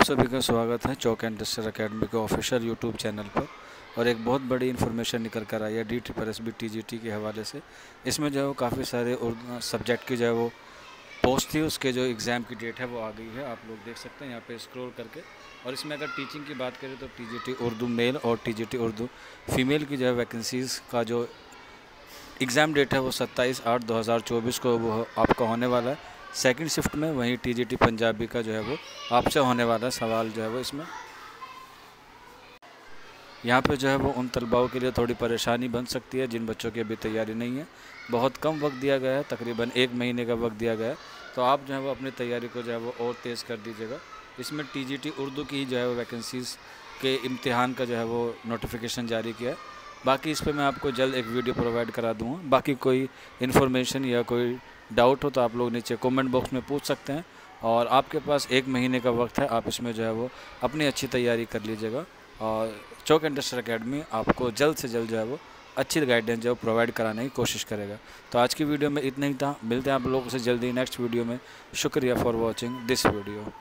आप सभी का स्वागत है चौक एंड टेस्टर अकेडमी के ऑफिशियल यूट्यूब चैनल पर। और एक बहुत बड़ी इन्फॉर्मेशन निकल कर आई है DSSB TGT के हवाले से। इसमें जो है वो काफ़ी सारे सब्जेक्ट की जो है वो पोस्ट थी, उसके जो एग्ज़ाम की डेट है वो आ गई है। आप लोग देख सकते हैं यहाँ पे स्क्रॉल करके। और इसमें अगर टीचिंग की बात करें तो TGT उर्दू मेल और TGT उर्दू फीमेल की जो है वैकेंसीज़ का जो एग्ज़ाम डेट है वो 27/8/2024 को वो आपका होने वाला है सेकंड शिफ्ट में। वहीं TGT पंजाबी का जो है वो आपसे होने वाला सवाल जो है वो इसमें यहाँ पे जो है वो उन तलबाओं के लिए थोड़ी परेशानी बन सकती है जिन बच्चों की अभी तैयारी नहीं है। बहुत कम वक्त दिया गया है, तकरीबन 1 महीने का वक्त दिया गया है। तो आप जो है वो अपनी तैयारी को जो है वो और तेज़ कर दीजिएगा। इसमें TGT उर्दू की जो है वो वैकेंसीज़ के इम्तिहान का जो है वो नोटिफिकेशन जारी किया है। बाकी इस पर मैं आपको जल्द एक वीडियो प्रोवाइड करा दूँगा। बाकी कोई इन्फॉर्मेशन या कोई डाउट हो तो आप लोग नीचे कमेंट बॉक्स में पूछ सकते हैं। और आपके पास 1 महीने का वक्त है, आप इसमें जो है वो अपनी अच्छी तैयारी कर लीजिएगा। और चौक एंड टेस्टर अकेडमी आपको जल्द से जल्द जो है वो अच्छी गाइडेंस जो है प्रोवाइड कराने की कोशिश करेगा। तो आज की वीडियो में इतना ही था। मिलते हैं आप लोगों से जल्दी नेक्स्ट वीडियो में। शुक्रिया फॉर वॉचिंग दिस वीडियो।